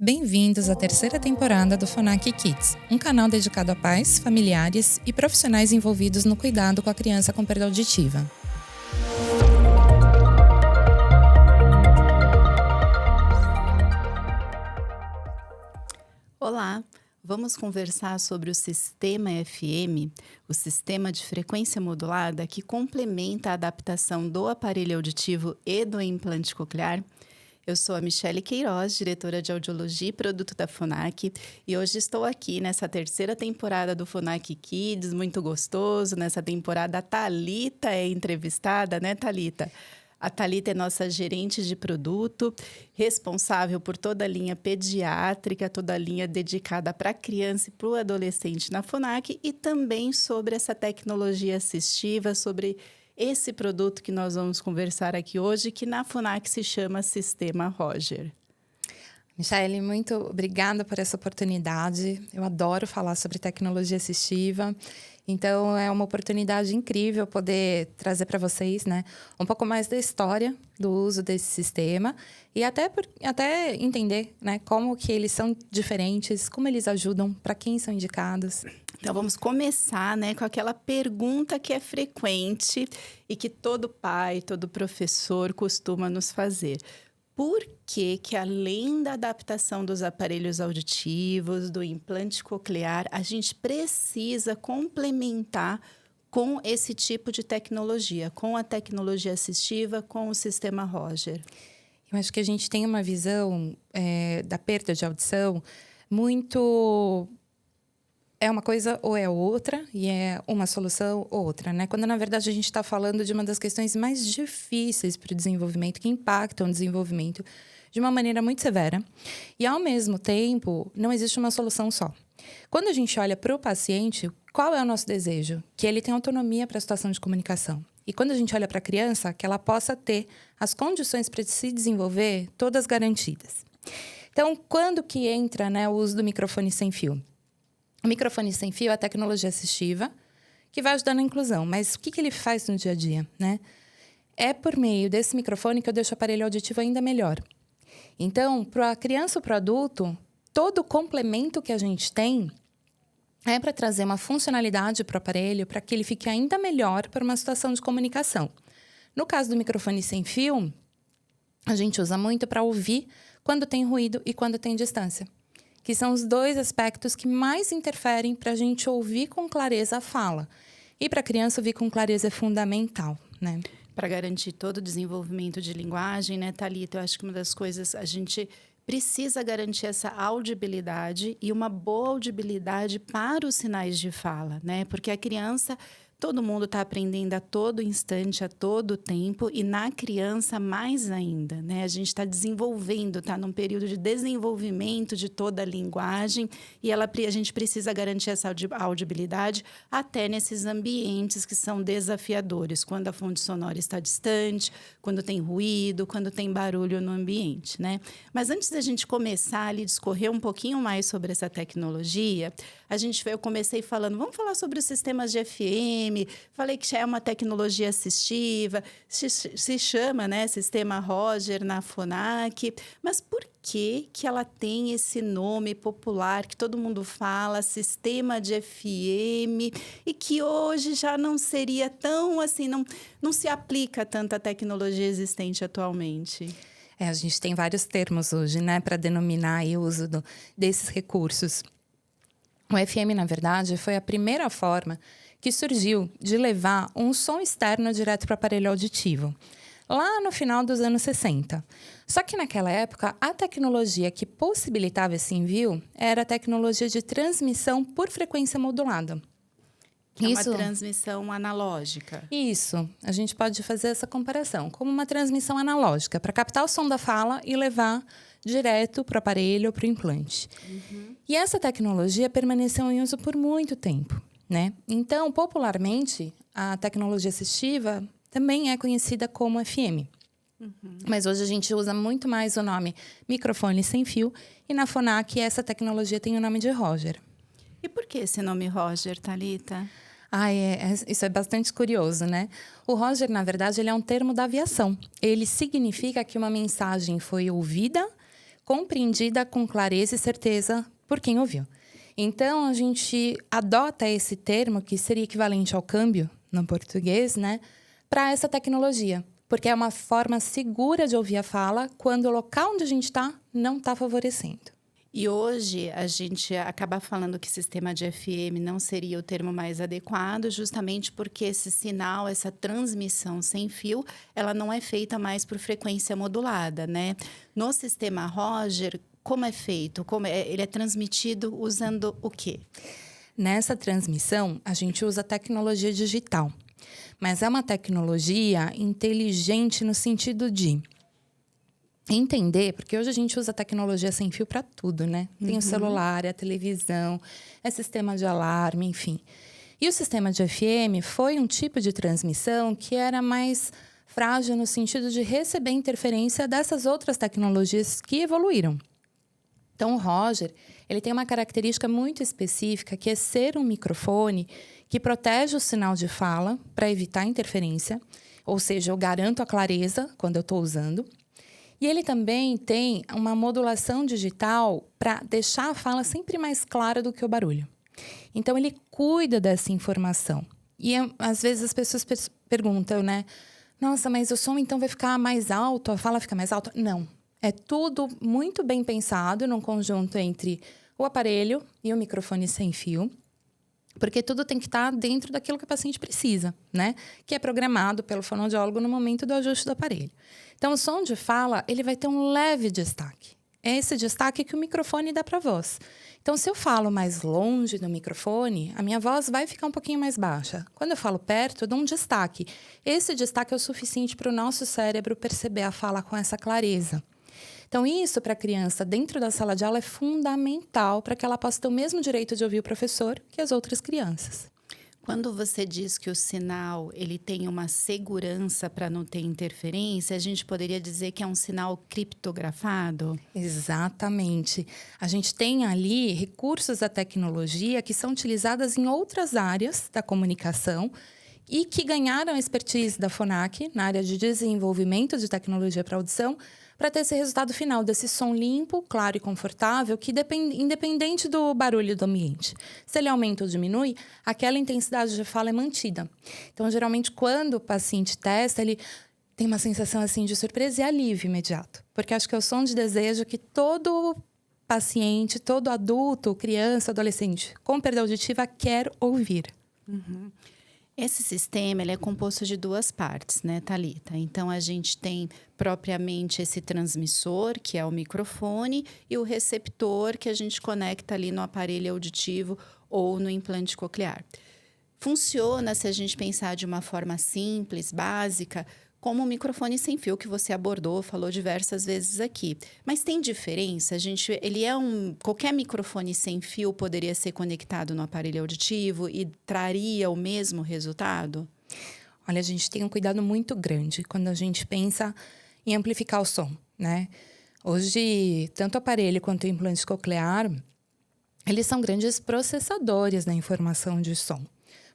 Bem-vindos à terceira temporada do Fonac Kids, um canal dedicado a pais, familiares e profissionais envolvidos no cuidado com a criança com perda auditiva. Olá, vamos conversar sobre o sistema FM, o sistema de frequência modulada que complementa a adaptação do aparelho auditivo e do implante coclear. Eu sou a Michele Queiroz, diretora de audiologia e produto da Fonac, e hoje estou aqui nessa terceira temporada do Fonac Kids, muito gostoso. Nessa temporada, a Thalita é entrevistada, né, Thalita? A Thalita é nossa gerente de produto, responsável por toda a linha pediátrica, toda a linha dedicada para a criança e para o adolescente na Fonac, e também sobre essa tecnologia assistiva, sobre esse produto que nós vamos conversar aqui hoje, que na Fonac se chama Sistema Roger. Michele, muito obrigada por essa oportunidade. Eu adoro falar sobre tecnologia assistiva. Então, é uma oportunidade incrível poder trazer para vocês, né, um pouco mais da história do uso desse sistema e até entender, né, como que eles são diferentes, como eles ajudam, para quem são indicados. Então, vamos começar, né, com aquela pergunta que é frequente e que todo pai, todo professor costuma nos fazer. Por que, além da adaptação dos aparelhos auditivos, do implante coclear, a gente precisa complementar com esse tipo de tecnologia, com a tecnologia assistiva, com o sistema Roger? Eu acho que a gente tem uma visão da perda de audição muito... É uma coisa ou é outra, e é uma solução ou outra, né? Quando, na verdade, a gente está falando de uma das questões mais difíceis para o desenvolvimento, que impactam o desenvolvimento de uma maneira muito severa. E, ao mesmo tempo, não existe uma solução só. Quando a gente olha para o paciente, qual é o nosso desejo? Que ele tenha autonomia para a situação de comunicação. E quando a gente olha para a criança, que ela possa ter as condições para se desenvolver todas garantidas. Então, quando que entra, né, o uso do microfone sem fio? O microfone sem fio é a tecnologia assistiva que vai ajudar na inclusão. Mas o que ele faz no dia a dia, né? É por meio desse microfone que eu deixo o aparelho auditivo ainda melhor. Então, para a criança ou para o adulto, todo o complemento que a gente tem é para trazer uma funcionalidade para o aparelho, para que ele fique ainda melhor para uma situação de comunicação. No caso do microfone sem fio, a gente usa muito para ouvir quando tem ruído e quando tem distância, que são os dois aspectos que mais interferem para a gente ouvir com clareza a fala. E para a criança, ouvir com clareza é fundamental, né? Para garantir todo o desenvolvimento de linguagem, né, Thalita? Eu acho que uma das coisas, a gente precisa garantir essa audibilidade e uma boa audibilidade para os sinais de fala, né? Porque a criança... Todo mundo está aprendendo a todo instante, a todo tempo, e na criança mais ainda, né? A gente está desenvolvendo, está num período de desenvolvimento de toda a linguagem, e a gente precisa garantir essa audibilidade até nesses ambientes que são desafiadores, quando a fonte sonora está distante, quando tem ruído, quando tem barulho no ambiente, né? Mas antes da gente começar ali, discorrer um pouquinho mais sobre essa tecnologia, eu comecei falando, vamos falar sobre os sistemas de FM. Falei que já é uma tecnologia assistiva, se chama, né, Sistema Roger na Fonac. Mas por que ela tem esse nome popular que todo mundo fala, Sistema de FM, e que hoje já não seria tão assim, não se aplica tanta tecnologia existente atualmente? A gente tem vários termos hoje, né, para denominar o uso desses recursos. O FM, na verdade, foi a primeira forma que surgiu de levar um som externo direto para o aparelho auditivo, lá no final dos anos 60. Só que naquela época, a tecnologia que possibilitava esse envio era a tecnologia de transmissão por frequência modulada. É uma transmissão analógica. Isso. A gente pode fazer essa comparação como uma transmissão analógica, para captar o som da fala e levar direto para o aparelho ou para o implante. Uhum. E essa tecnologia permaneceu em uso por muito tempo, né? Então, popularmente, a tecnologia assistiva também é conhecida como FM. Uhum. Mas hoje a gente usa muito mais o nome microfone sem fio, e na Fonac essa tecnologia tem o nome de Roger. E por que esse nome Roger, Thalita? Isso é bastante curioso, né? O Roger, na verdade, ele é um termo da aviação. Ele significa que uma mensagem foi ouvida, compreendida com clareza e certeza por quem ouviu. Então, a gente adota esse termo, que seria equivalente ao câmbio no português, né, para essa tecnologia. Porque é uma forma segura de ouvir a fala quando o local onde a gente está não está favorecendo. E hoje a gente acaba falando que sistema de FM não seria o termo mais adequado, justamente porque esse sinal, essa transmissão sem fio, ela não é feita mais por frequência modulada, né? No sistema Roger, como é feito? Ele é transmitido usando o quê? Nessa transmissão, a gente usa tecnologia digital. Mas é uma tecnologia inteligente no sentido de entender, porque hoje a gente usa tecnologia sem fio para tudo, né? Tem o celular, a televisão, é sistema de alarme, enfim. E o sistema de FM foi um tipo de transmissão que era mais frágil no sentido de receber interferência dessas outras tecnologias que evoluíram. Então, o Roger, ele tem uma característica muito específica, que é ser um microfone que protege o sinal de fala para evitar interferência, ou seja, eu garanto a clareza quando eu estou usando. E ele também tem uma modulação digital para deixar a fala sempre mais clara do que o barulho. Então, ele cuida dessa informação. E, às vezes, as pessoas perguntam, né? Nossa, mas o som, então, vai ficar mais alto? A fala fica mais alta? Não. É tudo muito bem pensado num conjunto entre o aparelho e o microfone sem fio. Porque tudo tem que estar dentro daquilo que o paciente precisa, né? Que é programado pelo fonoaudiólogo no momento do ajuste do aparelho. Então, o som de fala, ele vai ter um leve destaque. É esse destaque que o microfone dá para a voz. Então, se eu falo mais longe do microfone, a minha voz vai ficar um pouquinho mais baixa. Quando eu falo perto, eu dou um destaque. Esse destaque é o suficiente para o nosso cérebro perceber a fala com essa clareza. Então, isso para a criança dentro da sala de aula é fundamental para que ela possa ter o mesmo direito de ouvir o professor que as outras crianças. Quando você diz que o sinal ele tem uma segurança para não ter interferência, a gente poderia dizer que é um sinal criptografado? Exatamente. A gente tem ali recursos da tecnologia que são utilizadas em outras áreas da comunicação e que ganharam a expertise da FONAC na área de desenvolvimento de tecnologia para audição, para ter esse resultado final desse som limpo, claro e confortável, que independente do barulho do ambiente. Se ele aumenta ou diminui, aquela intensidade de fala é mantida. Então, geralmente, quando o paciente testa, ele tem uma sensação assim de surpresa e alívio imediato. Porque acho que é o som de desejo que todo paciente, todo adulto, criança, adolescente com perda auditiva quer ouvir. Uhum. Esse sistema ele é composto de duas partes, né, Thalita? Então, a gente tem propriamente esse transmissor, que é o microfone, e o receptor, que a gente conecta ali no aparelho auditivo ou no implante coclear. Funciona, se a gente pensar de uma forma simples, básica, como o microfone sem fio que você abordou, falou diversas vezes aqui. Mas tem diferença? Qualquer microfone sem fio poderia ser conectado no aparelho auditivo e traria o mesmo resultado? Olha, a gente tem um cuidado muito grande quando a gente pensa em amplificar o som, né? Hoje, tanto o aparelho quanto o implante coclear, eles são grandes processadores da informação de som.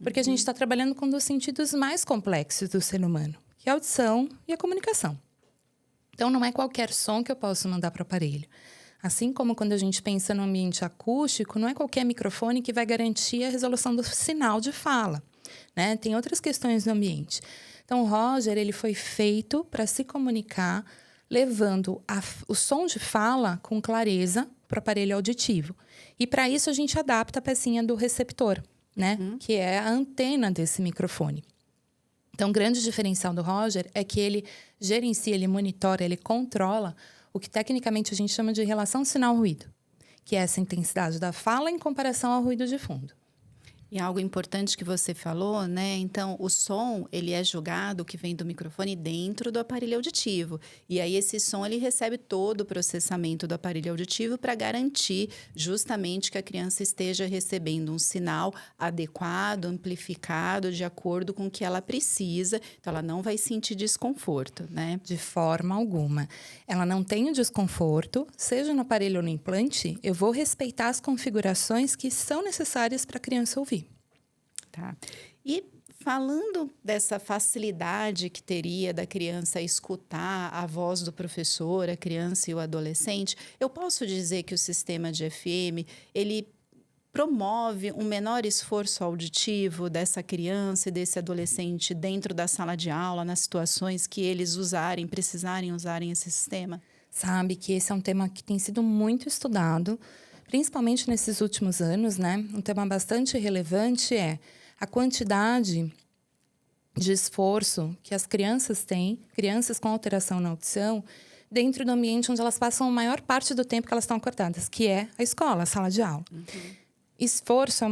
Porque a gente está trabalhando com um dos sentidos mais complexos do ser humano, que é a audição e a comunicação. Então, não é qualquer som que eu posso mandar para o aparelho. Assim como quando a gente pensa no ambiente acústico, não é qualquer microfone que vai garantir a resolução do sinal de fala, né? Tem outras questões no ambiente. Então, o Roger, ele foi feito para se comunicar, levando o som de fala com clareza para o aparelho auditivo. E, para isso, a gente adapta a pecinha do receptor, né? Que é a antena desse microfone. Então, o grande diferencial do Roger é que ele gerencia, ele monitora, ele controla o que tecnicamente a gente chama de relação sinal-ruído, que é essa intensidade da fala em comparação ao ruído de fundo. E algo importante que você falou, né? Então, o som, ele é jogado, que vem do microfone, dentro do aparelho auditivo. E aí, esse som, ele recebe todo o processamento do aparelho auditivo para garantir justamente que a criança esteja recebendo um sinal adequado, amplificado, de acordo com o que ela precisa. Então, ela não vai sentir desconforto, né? De forma alguma. Ela não tem o desconforto, seja no aparelho ou no implante, eu vou respeitar as configurações que são necessárias para a criança ouvir. Tá. E Falando dessa facilidade que teria da criança escutar a voz do professor, a criança e o adolescente, eu posso dizer que o sistema de FM, ele promove um menor esforço auditivo dessa criança e desse adolescente dentro da sala de aula, nas situações que eles precisarem usarem esse sistema? Sabe que esse é um tema que tem sido muito estudado, principalmente nesses últimos anos, né? Um tema bastante relevante é a quantidade de esforço que as crianças têm, crianças com alteração na audição, dentro do ambiente onde elas passam a maior parte do tempo que elas estão acordadas, que é a escola, a sala de aula. Esforço é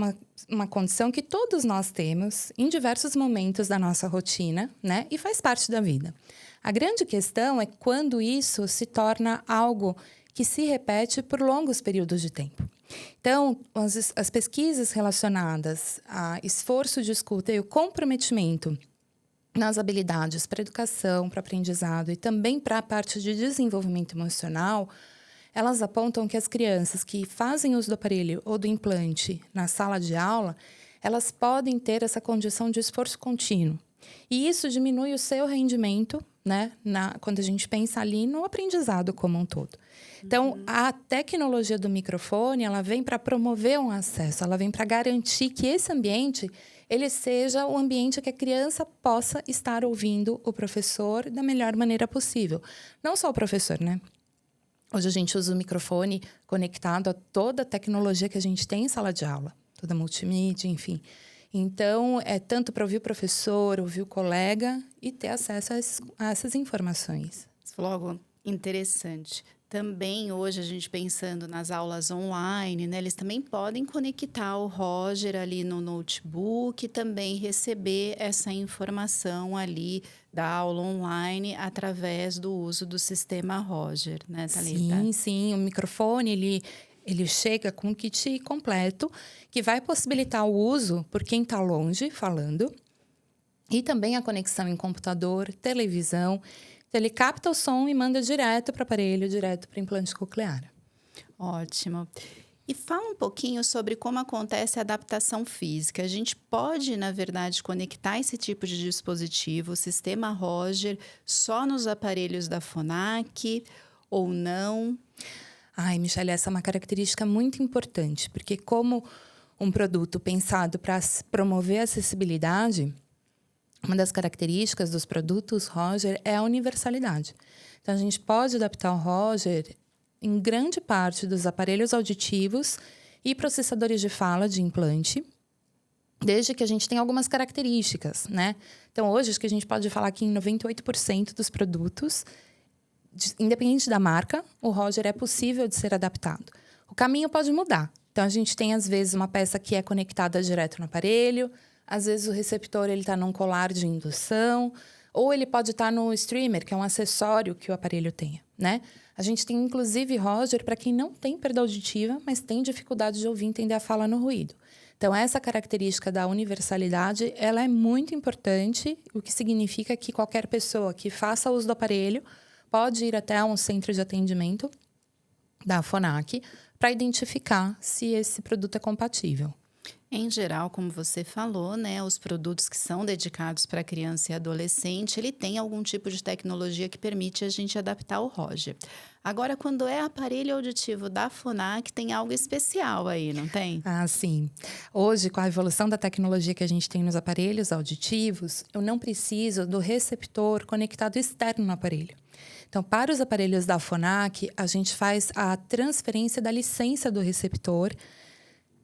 uma condição que todos nós temos em diversos momentos da nossa rotina, né? E faz parte da vida. A grande questão é quando isso se torna algo que se repete por longos períodos de tempo. Então, as pesquisas relacionadas a esforço de escuta e o comprometimento nas habilidades para educação, para aprendizado e também para a parte de desenvolvimento emocional, elas apontam que as crianças que fazem uso do aparelho ou do implante na sala de aula, elas podem ter essa condição de esforço contínuo. E isso diminui o seu rendimento, né, quando a gente pensa ali no aprendizado como um todo. Então, a tecnologia do microfone, ela vem para promover um acesso, ela vem para garantir que esse ambiente, ele seja o ambiente que a criança possa estar ouvindo o professor da melhor maneira possível. Não só o professor, né? Hoje a gente usa o microfone conectado a toda a tecnologia que a gente tem em sala de aula, toda a multimídia, enfim. Então, é tanto para ouvir o professor, ouvir o colega e ter acesso a essas informações. Você falou algo interessante. Também hoje a gente pensando nas aulas online, né? Eles também podem conectar o Roger ali no notebook e também receber essa informação ali da aula online através do uso do sistema Roger, né, Thalita? Sim. O microfone, ele chega com um kit completo que vai possibilitar o uso por quem está longe falando e também a conexão em computador, televisão. Então, ele capta o som e manda direto para o aparelho, direto para o implante coclear. Ótimo. E fala um pouquinho sobre como acontece a adaptação física. A gente pode, na verdade, conectar esse tipo de dispositivo, o sistema Roger, só nos aparelhos da Phonak ou não? Ai, Michele, essa é uma característica muito importante, porque como um produto pensado para promover a acessibilidade, uma das características dos produtos Roger é a universalidade. Então, a gente pode adaptar o Roger em grande parte dos aparelhos auditivos e processadores de fala de implante, desde que a gente tenha algumas características, né? Então, hoje, acho que a gente pode falar que em 98% dos produtos, independente da marca, o Roger é possível de ser adaptado. O caminho pode mudar. Então, a gente tem, às vezes, uma peça que é conectada direto no aparelho, às vezes o receptor está num colar de indução, ou ele pode estar no streamer, que é um acessório que o aparelho tenha, né? A gente tem, inclusive, Roger para quem não tem perda auditiva, mas tem dificuldade de ouvir e entender a fala no ruído. Então, essa característica da universalidade, ela é muito importante, o que significa que qualquer pessoa que faça uso do aparelho pode ir até um centro de atendimento da Phonak para identificar se esse produto é compatível. Em geral, como você falou, né, os produtos que são dedicados para criança e adolescente, ele tem algum tipo de tecnologia que permite a gente adaptar o Roger. Agora, quando é aparelho auditivo da Phonak, tem algo especial aí, não tem? Ah, sim. Hoje, com a evolução da tecnologia que a gente tem nos aparelhos auditivos, eu não preciso do receptor conectado externo no aparelho. Então, para os aparelhos da Phonak, a gente faz a transferência da licença do receptor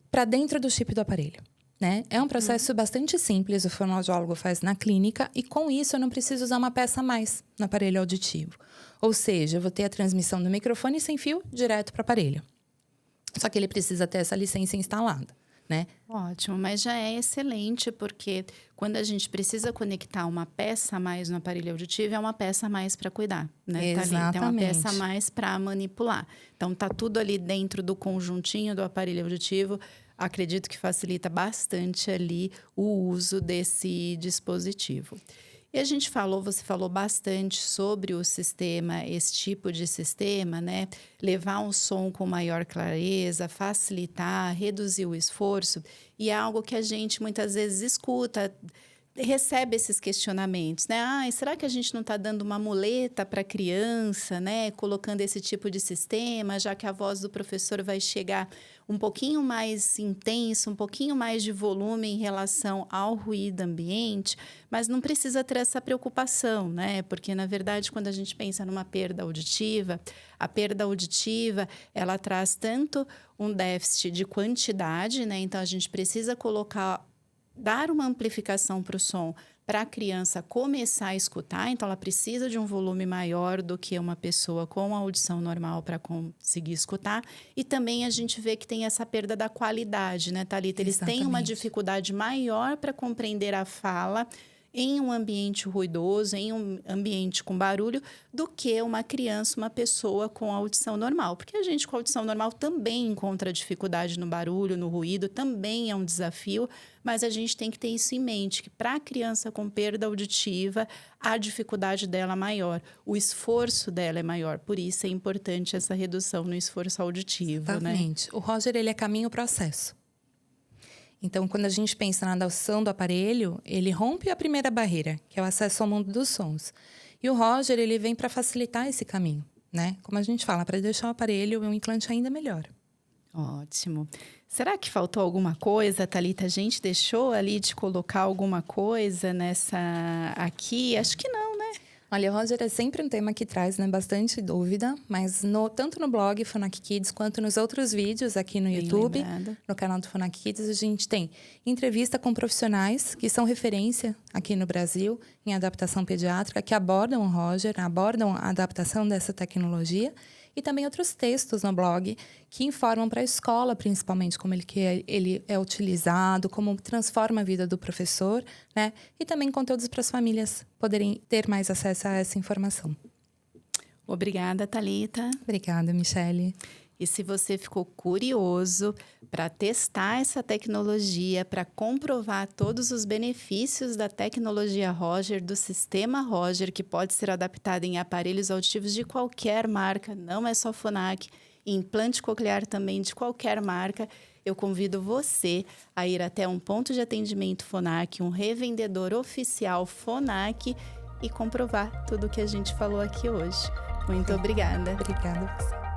para dentro do chip do aparelho, né? É um processo bastante simples, o fonoaudiólogo faz na clínica e com isso eu não preciso usar uma peça a mais no aparelho auditivo. Ou seja, eu vou ter a transmissão do microfone sem fio direto para o aparelho. Só que ele precisa ter essa licença instalada, né? Ótimo, mas já é excelente, porque quando a gente precisa conectar uma peça a mais no aparelho auditivo, é uma peça a mais para cuidar, né, Thalita? É uma peça a mais para manipular. Então, tá tudo ali dentro do conjuntinho do aparelho auditivo. Acredito que facilita bastante ali o uso desse dispositivo. E a gente você falou bastante sobre o sistema, esse tipo de sistema, né? Levar um som com maior clareza, facilitar, reduzir o esforço. E é algo que a gente muitas vezes escuta recebe esses questionamentos, né? Ah, será que a gente não está dando uma muleta para a criança, né? Colocando esse tipo de sistema, já que a voz do professor vai chegar um pouquinho mais intensa, um pouquinho mais de volume em relação ao ruído ambiente, mas não precisa ter essa preocupação, né? Porque, na verdade, quando a gente pensa numa perda auditiva, a perda auditiva, ela traz tanto um déficit de quantidade, né? Então, a gente precisa dar uma amplificação para o som para a criança começar a escutar, então ela precisa de um volume maior do que uma pessoa com audição normal para conseguir escutar. E também a gente vê que tem essa perda da qualidade, né, Thalita? Eles têm uma dificuldade maior para compreender a fala em um ambiente ruidoso, em um ambiente com barulho, do que uma criança, uma pessoa com audição normal. Porque a gente com audição normal também encontra dificuldade no barulho, no ruído, também é um desafio, mas a gente tem que ter isso em mente, que para a criança com perda auditiva, a dificuldade dela é maior, o esforço dela é maior, por isso é importante essa redução no esforço auditivo. Exatamente. Né? O Roger, ele é caminho-processo. Então, quando a gente pensa na adoção do aparelho, ele rompe a primeira barreira, que é o acesso ao mundo dos sons. E o Roger, ele vem para facilitar esse caminho, né? Como a gente fala, para deixar o aparelho e o implante ainda melhor. Ótimo. Será que faltou alguma coisa, Thalita? A gente deixou ali de colocar alguma coisa nessa aqui? Acho que não, né? Olha, o Roger é sempre um tema que traz, né, bastante dúvida, mas tanto no blog Phonak Kids quanto nos outros vídeos aqui no YouTube, no canal do Phonak Kids, a gente tem entrevista com profissionais que são referência aqui no Brasil em adaptação pediátrica, que abordam o Roger, abordam a adaptação dessa tecnologia, e também outros textos no blog que informam para a escola, principalmente, como ele é utilizado, como transforma a vida do professor, né? E também conteúdos para as famílias poderem ter mais acesso a essa informação. Obrigada, Thalita. Obrigada, Michele. E se você ficou curioso para testar essa tecnologia, para comprovar todos os benefícios da tecnologia Roger, do sistema Roger, que pode ser adaptado em aparelhos auditivos de qualquer marca, não é só Phonak, implante coclear também de qualquer marca, eu convido você a ir até um ponto de atendimento Phonak, um revendedor oficial Phonak e comprovar tudo o que a gente falou aqui hoje. Muito obrigada. Obrigada a você.